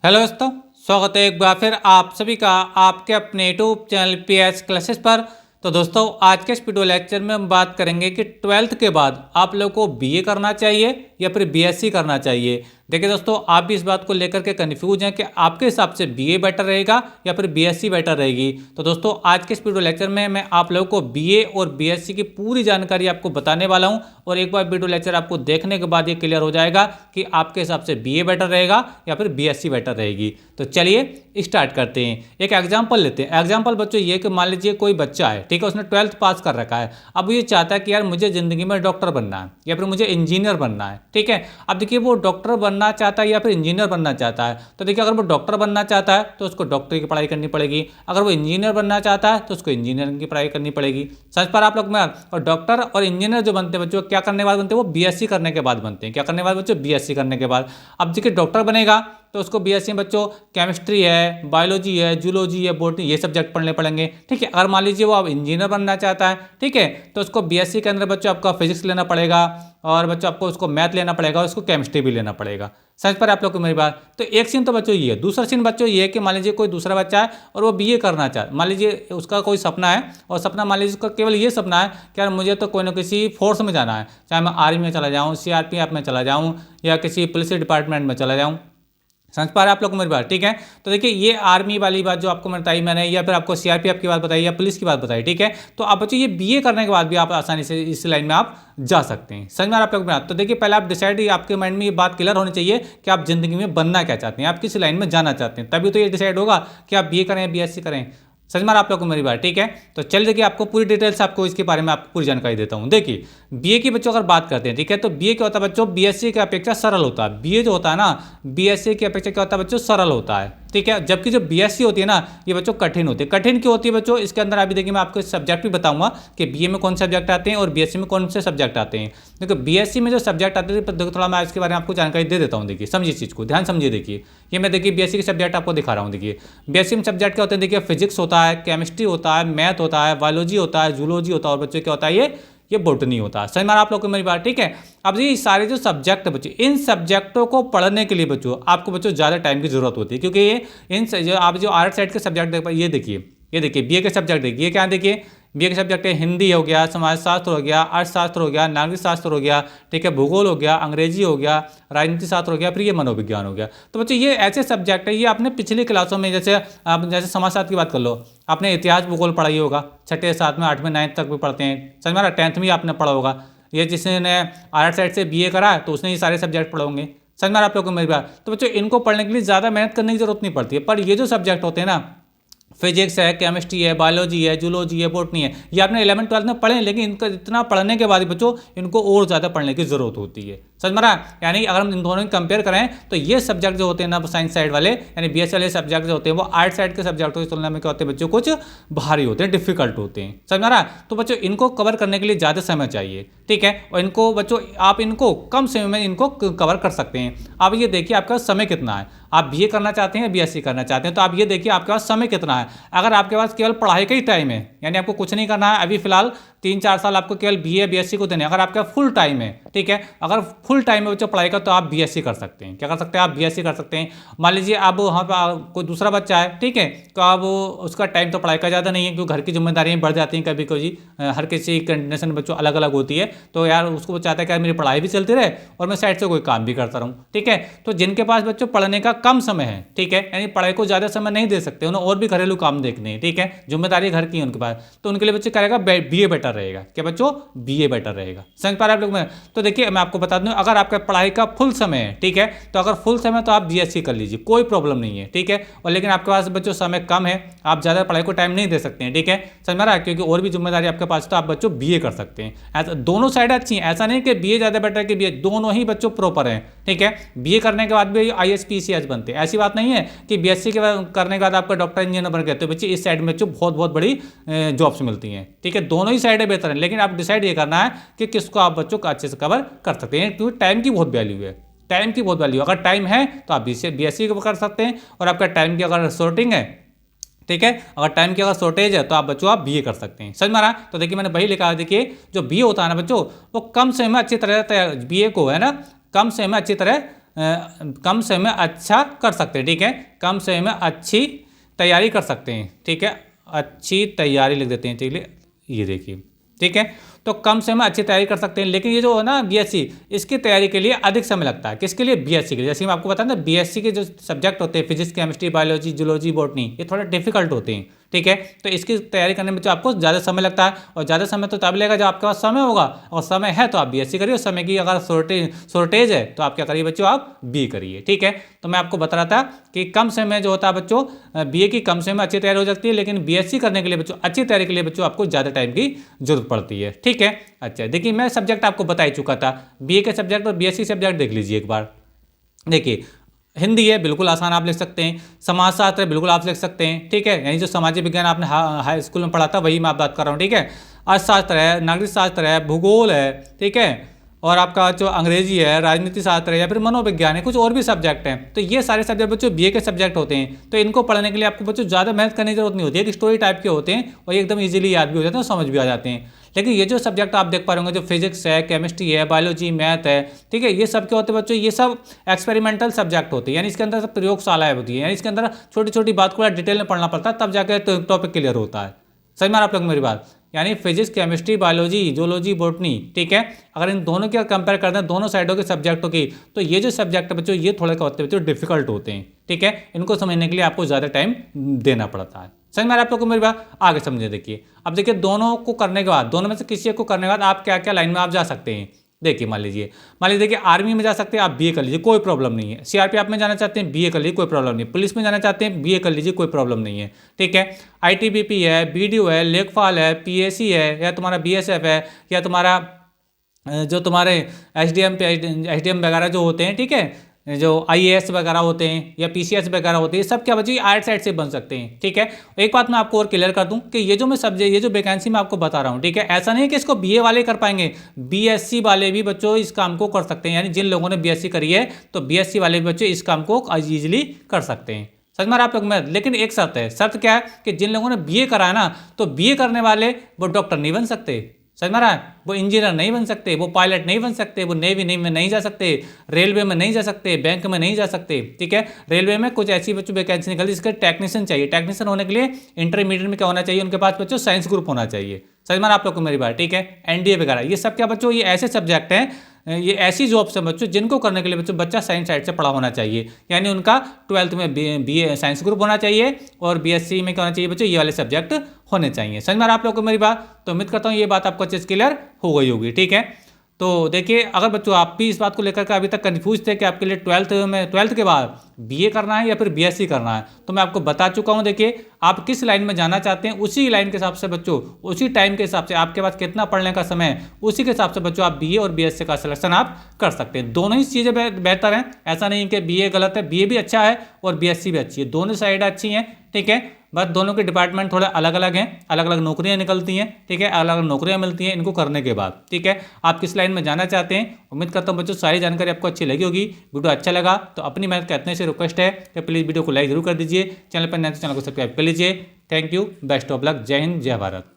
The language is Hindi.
हेलो दोस्तों, स्वागत है एक बार फिर आप सभी का आपके अपने यूट्यूब चैनल पीएस क्लासेस पर। तो दोस्तों, आज के इस वीडियो लेक्चर में हम बात करेंगे कि 12th के बाद आप लोग को बीए करना चाहिए या फिर बीएससी करना चाहिए। देखिए दोस्तों, आप भी इस बात को लेकर के कंफ्यूज हैं कि आपके हिसाब से बीए बेटर रहेगा या फिर बीएससी बेटर रहेगी। तो दोस्तों, आज के इस वीडियो लेक्चर में मैं आप लोगों को बीए और बीएससी की पूरी जानकारी आपको बताने वाला हूं और एक बार वीडियो लेक्चर आपको देखने के बाद ये क्लियर हो जाएगा कि आपके हिसाब से बीए बेटर रहेगा या फिर बीएससी बेटर रहेगी। तो चलिए स्टार्ट करते हैं। एक एग्जाम्पल लेते हैं। एग्जाम्पल बच्चों ये कि मान लीजिए कोई बच्चा है, ठीक है, उसने 12th पास कर रखा है। अब ये चाहता है कि यार मुझे ज़िंदगी में डॉक्टर बनना है या फिर मुझे इंजीनियर बनना है, ठीक है। अब देखिए वो डॉक्टर बनना चाहता है या फिर इंजीनियर बनना चाहता है। तो देखिए अगर वो डॉक्टर बनना चाहता है तो उसको डॉक्टरी की पढ़ाई करनी पड़ेगी। अगर वो इंजीनियर बनना चाहता है तो उसको इंजीनियरिंग की पढ़ाई करनी पड़ेगी। समझ पर आप लोग में। और डॉक्टर और इंजीनियर जो बनते हैं बच्चों, क्या करने के बाद बनते हैं? वो बीएससी करने के बाद बनते हैं। क्या करने के बाद बच्चों? बीएससी करने के बाद। अब देखिए डॉक्टर बनेगा तो उसको बीएससी में बच्चों केमिस्ट्री है, बायोलॉजी है, जूलॉजी है, बॉटनी, ये सब्जेक्ट पढ़ने पड़ेंगे, ठीक है। अगर मान लीजिए वो अब इंजीनियर बनना चाहता है, ठीक है, तो उसको बीएससी के अंदर बच्चों आपका फिजिक्स लेना पड़ेगा और बच्चों आपको उसको मैथ लेना पड़ेगा और उसको केमिस्ट्री भी लेना पड़ेगा। समझ पर आप लोग को मेरी बात। तो एक सीन तो बच्चों ये है। दूसरा सीन बच्चों ये है कि मान लीजिए कोई दूसरा बच्चा है और वो बीए करना चाहे। मान लीजिए उसका कोई सपना है और सपना मान लीजिए उसका केवल ये सपना है कि यार मुझे तो कोई ना किसी फोर्स में जाना है, चाहे मैं आर्मी में चला जाऊँ, सीआरपीएफ में चला जाऊँ या किसी पुलिस डिपार्टमेंट में चला जाऊँ। समझ पा रहे हैं आप लोग को मेरी बात, ठीक है। तो देखिए ये आर्मी वाली बात जो आपको बताई मैंने, या फिर आपको सीआरपीएफ की बात बताई या पुलिस की बात बताई, ठीक है। तो आप बच्चों ये बीए करने के बाद भी आप आसानी से इस लाइन में आप जा सकते हैं। समझ में आ रहा है आप लोग बात। तो देखिए पहले आप डिसाइड, आपके माइंड में ये बात क्लियर होनी चाहिए कि आप जिंदगी में बनना क्या चाहते हैं, आप किस लाइन में जाना चाहते हैं, तभी तो ये डिसाइड होगा कि आप बीए करें या बीएससी करें। समझ में आप लोग को मेरी बात, ठीक है। तो चलिए देखिए आपको पूरी डिटेल्स आपको इसके बारे में आपको पूरी जानकारी देता हूँ। देखिए बीए की बच्चों अगर बात करते हैं, ठीक है, तो बीए क्या होता है बच्चों? बीएससी की अपेक्षा सरल होता है। बीए जो होता है ना, बीएससी की अपेक्षा क्या होता है बच्चों? सरल होता है, ठीक है। जबकि जो बीएससी होती है ना, ये बच्चों कठिन होती है। कठिन क्यों होती है बच्चों? इसके अंदर अभी देखिए मैं आपको सब्जेक्ट भी बताऊंगा कि बीए में कौन से सब्जेक्ट आते हैं और बीएससी में कौन से सब्जेक्ट आते हैं। देखो बीएससी में जो सब्जेक्ट आते हैं, देखो थोड़ा मैं इसके बारे में आपको जानकारी दे देता हूँ। देखिए समझिए इस चीज़ को, ध्यान समझिए। देखिए ये मैं देखिए बीएससी के सब्जेक्ट आपको दिखा रहा हूँ। देखिए बीएससी में सब्जेक्ट क्या होते हैं? देखिए फिजिक्स होता है, केमिस्ट्री होता है, मैथ होता है, बायोलॉजी होता है, जूलॉजी होता है और बच्चों क्या होता है? ये बॉटनी होता है। समझ में आप लोग को मेरी बात, ठीक है। अब ये सारे जो सब्जेक्ट है बच्चों, इन सब्जेक्टों को पढ़ने के लिए बच्चों आपको बच्चों ज़्यादा टाइम की जरूरत होती है, क्योंकि ये इन जो आप जो आर्ट साइड के सब्जेक्ट देख, ये देखिए बीए के सब्जेक्ट देखिए, क्या देखिए बीए के सब्जेक्ट है, हिंदी हो गया, समाजशास्त्र हो गया, अर्थशास्त्र हो गया, नागरिक शास्त्र हो गया, ठीक है, भूगोल हो गया, अंग्रेजी हो गया, राजनीति शास्त्र हो गया, फिर ये मनोविज्ञान हो गया। तो बच्चों ये ऐसे सब्जेक्ट है, ये आपने पिछली क्लासों में जैसे आप जैसे समाजशास्त्र की बात कर लो, आपने इतिहास भूगोल पढ़ा ही होगा, छठे 7वें 8वें 9th तक भी पढ़ते हैं। समझ में 10th में आपने पढ़ा होगा। ये जिसने आर्ट साइड से बीए करा है तो उसने ये सारे सब्जेक्ट पढ़े होंगे। समझ में आप लोगों को मेरी बात। तो बच्चों इनको पढ़ने के लिए ज़्यादा मेहनत करने की जरूरत नहीं पड़ती है। पर ये जो सब्जेक्ट होते हैं ना, फिजिक्स है, केमिस्ट्री है, बायोलॉजी है, जूलॉजी है, बॉटनी है, ये आपने 11th 12th में पढ़े, लेकिन इनका इतना पढ़ने के बाद बच्चों इनको और ज़्यादा पढ़ने की जरूरत होती है। समझ में रहा? यानी अगर हम इन दोनों की कंपेयर करें तो ये सब्जेक्ट जो होते हैं ना साइंस साइड वाले, यानी बीएस वाले सब्जेक्ट जो होते हैं वो आर्ट साइड के सब्जेक्टों की तुलना में क्या होते हैं बच्चों? कुछ भारी होते हैं, डिफिकल्ट होते हैं। समझ में रहा? तो बच्चों इनको कवर करने के लिए ज़्यादा समय चाहिए, ठीक है। और इनको बच्चों आप इनको कम समय में इनको कवर कर सकते हैं। अब ये देखिए आपका समय कितना है। आप बीए करना चाहते हैं, बीएससी करना चाहते हैं, तो आप ये देखिए आपके पास समय कितना है। अगर आपके पास केवल पढ़ाई का ही टाइम है, यानी आपको कुछ नहीं करना है, अभी फिलहाल 3-4 साल आपको केवल बीए बीएससी को देने, अगर आपका फुल टाइम है, ठीक है, अगर फुल टाइम है बच्चों पढ़ाई का, तो आप बीएससी कर सकते हैं। क्या कर सकते हैं? आप बीएससी कर सकते हैं। मान लीजिए अब वहाँ पर कोई दूसरा बच्चा है, ठीक है, तो अब उसका टाइम तो पढ़ाई का ज़्यादा नहीं है, क्योंकि घर की जिम्मेदारियाँ बढ़ जाती हैं कभी कभी। हर किसी कंडीशन बच्चों अलग अलग होती है। तो यार उसको वो चाहता है कि मेरी पढ़ाई भी चलती रहे और मैं साइड से कोई काम भी करता रहूँ, ठीक है। तो जिनके पास बच्चों पढ़ने का कम समय है, ठीक है, यानी पढ़ाई को ज़्यादा समय नहीं दे सकते, उन्हें और भी घरेलू काम देखने हैं, ठीक है, जिम्मेदारी घर की है उनके पास, तो उनके लिए बच्चे करेगा बीए बेटर रहेगा। क्या बच्चों? बीए बेटर रहेगा। समझ पा रहे आप लोग में? तो देखिए मैं आपको बता दूं, अगर आपका पढ़ाई का फुल समय है, ठीक है, तो अगर फुल समय तो आप बीएससी कर लीजिए, कोई प्रॉब्लम नहीं है, ठीक है। और लेकिन आपके पास बच्चों समय कम है, आप ज़्यादा पढ़ाई को टाइम नहीं दे सकते हैं, ठीक है। समझ में आ रहा है? क्योंकि और भी जिम्मेदारी आपके पास, तो आप बच्चों बीए कर सकते हैं। ऐसा दोनों साइड अच्छी हैं, ऐसा नहीं कि बीए ज़्यादा बेटर है कि बीए, दोनों ही बच्चों प्रॉपर हैं, ठीक है। बीए करने के बाद भी आईएएस पीसीएस बनते हैं, ऐसी बात नहीं है कि बीएससी के करने के बाद आपका डॉक्टर इंजीनियर बन गए। तो बच्चे इस साइड में बच्चों बहुत बहुत बड़ी जॉब्स मिलती हैं, ठीक है। दोनों ही साइडें बेहतर हैं, लेकिन आप डिसाइड ये करना है कि किसको आप बच्चों को अच्छे से कवर कर सकते हैं, क्योंकि टाइम की बहुत वैल्यू है। टाइम की बहुत वैल्यू, अगर टाइम है तो आप बीएससी को कर सकते हैं, और आपका टाइम की अगर शॉर्टिंग है, ठीक है, अगर टाइम की अगर शॉर्टेज है तो आप बच्चों आप बीए कर सकते हैं। समझ में आ रहा? तो देखिए मैंने वही लिखा है। देखिए जो बीए होता है ना बच्चों, वो कम समय में अच्छी तरह बीए को है ना कम समय में अच्छी तरह कम समय में अच्छा कर सकते हैं। ठीक है, कम समय में अच्छी तैयारी कर सकते हैं। ठीक है, अच्छी तैयारी लिख देते हैं। चलिए ये देखिए, ठीक है, तो कम समय में अच्छी तैयारी कर सकते हैं। लेकिन ये जो है ना बीएससी, इसकी तैयारी के लिए अधिक समय लगता है। किसके लिए? बीएससी के लिए। जैसे मैं आपको बताया ना, बीएससी के जो सब्जेक्ट होते हैं physics, chemistry, biology, zoology, botany, ये थोड़ा डिफिकल्ट होते हैं। ठीक है, तो इसकी तैयारी करने में जो आपको ज़्यादा समय लगता है, और ज़्यादा समय तो तब लगेगा जब आपके पास समय होगा, और समय है तो आप बीएससी करिए। समय की अगर शॉर्टेज है तो आप क्या करिए बच्चों, आप बी करिए। ठीक है, तो मैं आपको बता रहा था कि कम समय जो होता है बच्चों, बीए की कम समय में अच्छी तैयारी हो सकती है, लेकिन बीएससी करने के लिए बच्चों, अच्छी तैयारी के लिए बच्चों आपको ज़्यादा टाइम की जरूरत पड़ती है। ठीक है, अच्छा देखिए, मैं सब्जेक्ट आपको बता ही चुका था, बीए के सब्जेक्ट और बीएससी सब्जेक्ट देख लीजिए एक बार। देखिए, हिंदी है, बिल्कुल आसान आप लिख सकते हैं। समाजशास्त्र है, बिल्कुल आप लिख सकते हैं। ठीक है, यानी जो सामाजिक विज्ञान आपने हाई स्कूल में पढ़ा था वही मैं आप बात कर रहा हूँ। ठीक है, अर्थशास्त्र है, नागरिक शास्त्र है, भूगोल है, ठीक है, और आपका जो अंग्रेजी है, राजनीति शास्त्र है, या फिर मनोविज्ञान है, कुछ और भी सब्जेक्ट हैं। तो ये सारे सब्जेक्ट बच्चों बीए के सब्जेक्ट होते हैं। तो इनको पढ़ने के लिए आपको बच्चों ज़्यादा मेहनत करने की जरूरत नहीं होती है, एक स्टोरी टाइप के होते हैं और एकदम ईजिली याद भी हो जाते हैं और समझ भी आ जाते हैं। लेकिन ये जो सब्जेक्ट आप देख पा रहे होंगे, जो फिजिक्स है, केमिस्ट्री है, बायोलॉजी, मैथ है, ठीक है, ये सब क्या होते हैं बच्चों, ये सब एक्सपेरिमेंटल सब्जेक्ट होते हैं। यानी इसके अंदर सब प्रयोगशालाएं होती है, यानी इसके अंदर छोटी छोटी बात को डिटेल में पढ़ना पड़ता है, तब जाकर टॉपिक क्लियर होता है। समझ में आ रहा आप लोग मेरी बात? यानी physics, chemistry, biology, zoology, botany, ठीक है, अगर इन दोनों की कंपेयर करते हैं, दोनों साइडों के सब्जेक्टों की, तो ये जो सब्जेक्ट है बच्चों, ये थोड़े क्या होते हैं बच्चों, डिफिकल्ट होते हैं। ठीक है, इनको समझने के लिए आपको ज़्यादा टाइम देना पड़ता है। समझ में आ रहा है आप लोग को मेरी बात? आगे समझे। देखिए, अब देखिए, दोनों को करने के बाद, दोनों में से किसी एक को करने के बाद आप क्या क्या लाइन में आप जा सकते हैं। देखिए, मान लीजिए देखिए, आर्मी में जा सकते हैं आप, बीए कर लीजिए, कोई प्रॉब्लम नहीं है। सीआरपीएफ में जाना चाहते हैं, बीए कर लीजिए, कोई प्रॉब्लम नहीं है। पुलिस में जाना चाहते हैं, बीए कर लीजिए, कोई प्रॉब्लम नहीं है। ठीक है, आईटीबीपी है, बीडीओ है, लेखपाल है, पीएसी है, या तुम्हारा बीएसएफ है, या तुम्हारा जो तुम्हारे एसडीएम वगैरह जो होते हैं, ठीक है, जो आईएएस वगैरह होते हैं या पीसीएस वगैरह होते हैं, ये सब क्या बच्चे आर्ट साइड से बन सकते हैं। ठीक है, एक बात मैं आपको और क्लियर कर दूं कि ये जो मैं सब्जेक्ट, ये जो वैकेंसी मैं आपको बता रहा हूँ, ठीक है, ऐसा नहीं है कि इसको बीए वाले कर पाएंगे, बीएससी वाले भी बच्चों इस काम को कर सकते हैं। यानी जिन लोगों ने बीएससी करी है, तो बीएससी वाले भी बच्चे इस काम को ईजिली कर सकते हैं। समझ में आ रहा है आप लोग में? लेकिन एक शर्त है। शर्त क्या है कि जिन लोगों ने बीए करा है ना, तो बीए करने वाले वो डॉक्टर नहीं बन सकते। समझ में आ रहा है? वो इंजीनियर नहीं बन सकते, वो पायलट नहीं बन सकते, वो नेवी में नहीं जा सकते, रेलवे में नहीं जा सकते, बैंक में नहीं जा सकते। ठीक है, रेलवे में कुछ ऐसी बच्चों वैकेंसी निकलती है जिसके टेक्नीशियन चाहिए। टेक्नीशियन होने के लिए इंटरमीडिएट में क्या होना चाहिए, उनके पास बच्चों साइंस ग्रुप होना चाहिए। समझ में आ रहा है आप लोग को मेरी बात? ठीक है, एनडीए वगैरह ये सब क्या बच्चों, ये ऐसे सब्जेक्ट हैं, ये ऐसी जॉब्स हैं बच्चों जिनको करने के लिए बच्चों बच्चा साइंस साइड से पढ़ा होना चाहिए। यानी उनका 12th में बीए साइंस ग्रुप होना चाहिए, और बीएससी में क्या होना चाहिए बच्चों, ये वाले सब्जेक्ट होने चाहिए। समझ में आ रहा है आप लोग को मेरी बात? तो उम्मीद करता हूँ ये बात आपको अच्छे से क्लियर हो गई होगी। ठीक है, तो देखिए, अगर बच्चों आप भी इस बात को लेकर के अभी तक कंफ्यूज थे कि आपके लिए 12th के बाद बीए करना है या फिर बीएससी करना है, तो मैं आपको बता चुका हूं। देखिए, आप किस लाइन में जाना चाहते हैं, उसी लाइन के हिसाब से बच्चों, उसी टाइम के हिसाब से, आपके पास कितना पढ़ने का समय है, उसी के हिसाब से बच्चों आप बीए और बीएससी का सिलेक्शन आप कर सकते हैं। दोनों ही चीज़ें बेहतर हैं, ऐसा नहीं कि बीए गलत है, बीए भी अच्छा है और बीएससी भी अच्छी है, दोनों साइड अच्छी हैं। ठीक है, बस दोनों के डिपार्टमेंट थोड़े अलग अलग हैं, अलग अलग नौकरियां निकलती हैं। ठीक है, अलग अलग नौकरियां मिलती हैं इनको करने के बाद। ठीक है, आप किस लाइन में जाना चाहते हैं, उम्मीद करता हूं बच्चों सारी जानकारी आपको अच्छी लगी होगी। वीडियो अच्छा लगा तो अपनी मेहनत का इतने से रिक्वेस्ट है कि प्लीज़ वीडियो को लाइक जरूर कर दीजिए, चैनल पर नए तो चैनल को सब्सक्राइब कर लीजिए। Thank you, best of luck, जय हिंद, जय भारत।